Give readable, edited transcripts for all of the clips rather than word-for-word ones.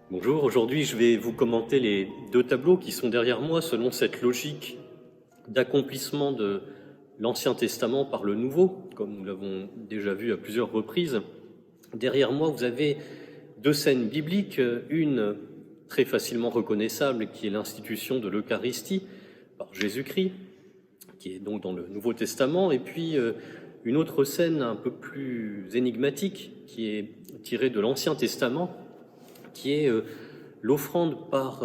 Bonjour, aujourd'hui je vais vous commenter les deux tableaux qui sont derrière moi selon cette logique d'accomplissement de l'Ancien Testament par le Nouveau, comme nous l'avons déjà vu à plusieurs reprises. Derrière moi, vous avez deux scènes bibliques, une très facilement reconnaissable qui est l'institution de l'Eucharistie par Jésus-Christ, qui est donc dans le Nouveau Testament, et puis une autre scène un peu plus énigmatique qui est tirée de l'Ancien Testament, qui est l'offrande par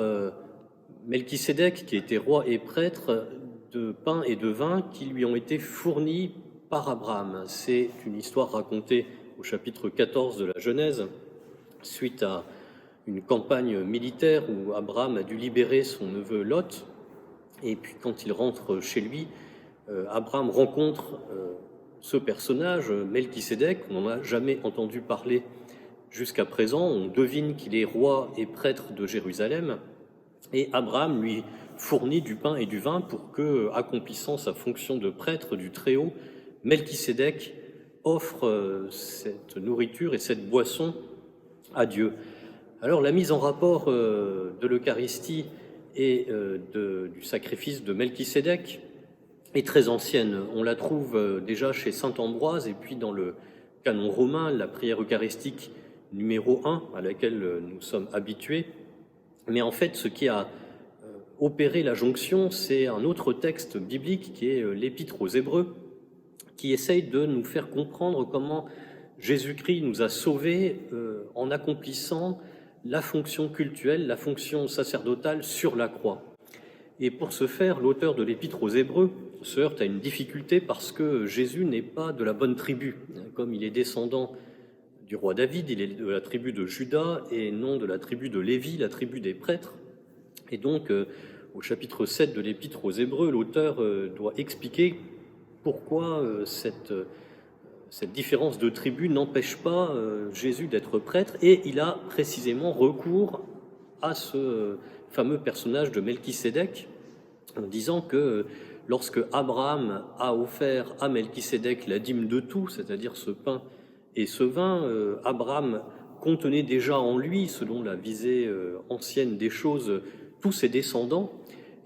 Melchisédek, qui était roi et prêtre, de pain et de vin qui lui ont été fournis par Abraham. C'est une histoire racontée au chapitre 14 de la Genèse, suite à une campagne militaire où Abraham a dû libérer son neveu Lot. Et puis quand il rentre chez lui, Abraham rencontre ce personnage, Melchisédek. On n'en a jamais entendu parler jusqu'à présent. On devine qu'il est roi et prêtre de Jérusalem. Et Abraham lui fournit du pain et du vin pour que, accomplissant sa fonction de prêtre du Très-Haut, Melchisédek offre cette nourriture et cette boisson à Dieu. Alors la mise en rapport de l'Eucharistie et du sacrifice de Melchisédek est très ancienne. On la trouve déjà chez saint Ambroise et puis dans le canon romain, la prière eucharistique numéro 1 à laquelle nous sommes habitués. Mais en fait, ce qui a opéré la jonction, c'est un autre texte biblique qui est l'Épître aux Hébreux, qui essaye de nous faire comprendre comment Jésus-Christ nous a sauvés en accomplissant la fonction cultuelle, la fonction sacerdotale sur la croix. Et pour ce faire, l'auteur de l'Épître aux Hébreux se heurte à une difficulté parce que Jésus n'est pas de la bonne tribu. Comme il est descendant du roi David, il est de la tribu de Juda et non de la tribu de Lévi, la tribu des prêtres. Et donc, au chapitre 7 de l'Épître aux Hébreux, l'auteur doit expliquer pourquoi cette différence de tribu n'empêche pas Jésus d'être prêtre, et il a précisément recours à ce fameux personnage de Melchisédek en disant que lorsque Abraham a offert à Melchisédek la dîme de tout, c'est-à-dire ce pain et ce vin, Abraham contenait déjà en lui, selon la visée ancienne des choses, tous ses descendants,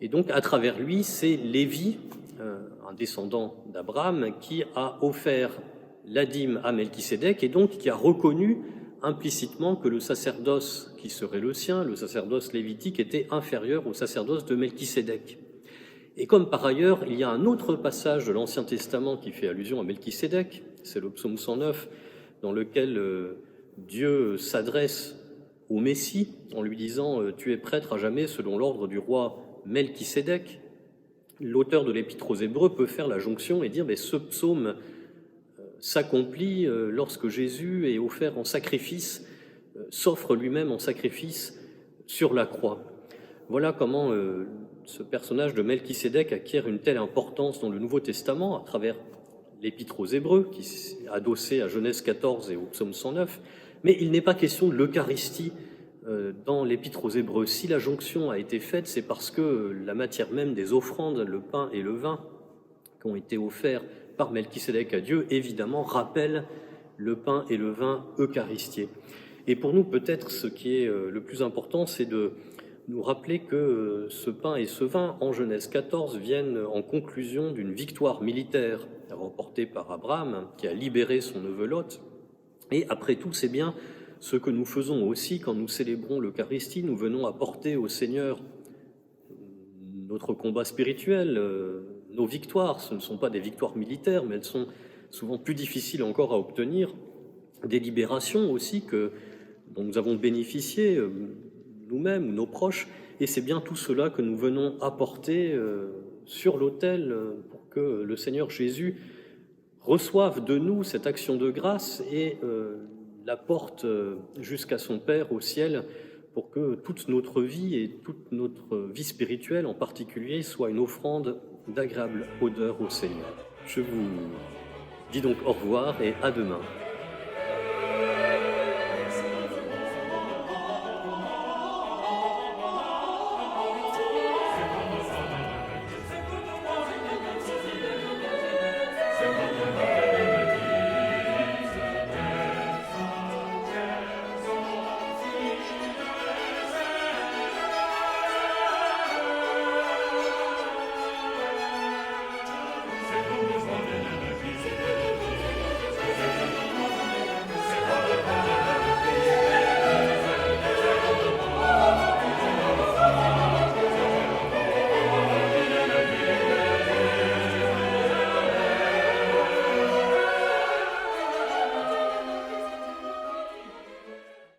et donc à travers lui, c'est Lévi, un descendant d'Abraham, qui a offert la dîme à Melchisédek et donc qui a reconnu implicitement que le sacerdoce qui serait le sien, le sacerdoce lévitique, était inférieur au sacerdoce de Melchisédek. Et comme par ailleurs, il y a un autre passage de l'Ancien Testament qui fait allusion à Melchisédek, c'est le psaume 109, dans lequel Dieu s'adresse au Messie en lui disant « Tu es prêtre à jamais selon l'ordre du roi Melchisédek ». L'auteur de l'Épître aux Hébreux peut faire la jonction et dire « Mais ce psaume s'accomplit lorsque Jésus est offert en sacrifice, s'offre lui-même en sacrifice sur la croix ». Voilà comment ce personnage de Melchisédek acquiert une telle importance dans le Nouveau Testament à travers l'Épître aux Hébreux, qui est adossé à Genèse 14 et au psaume 109, mais il n'est pas question de l'Eucharistie dans l'Épître aux Hébreux. Si la jonction a été faite, c'est parce que la matière même des offrandes, le pain et le vin, qui ont été offerts par Melchisédek à Dieu, évidemment, rappelle le pain et le vin eucharistiés. Et pour nous, peut-être, ce qui est le plus important, c'est de nous rappeler que ce pain et ce vin, en Genèse 14, viennent en conclusion d'une victoire militaire remportée par Abraham, qui a libéré son neveu Lot. Et après tout, c'est bien ce que nous faisons aussi quand nous célébrons l'Eucharistie. Nous venons apporter au Seigneur notre combat spirituel, nos victoires. Ce ne sont pas des victoires militaires, mais elles sont souvent plus difficiles encore à obtenir. Des libérations aussi dont nous avons bénéficié nous-mêmes ou nos proches. Et c'est bien tout cela que nous venons apporter sur l'autel pour que le Seigneur Jésus reçoive de nous cette action de grâce et la porte jusqu'à son Père au ciel, pour que toute notre vie et toute notre vie spirituelle en particulier soit une offrande d'agréable odeur au Seigneur. Je vous dis donc au revoir et à demain.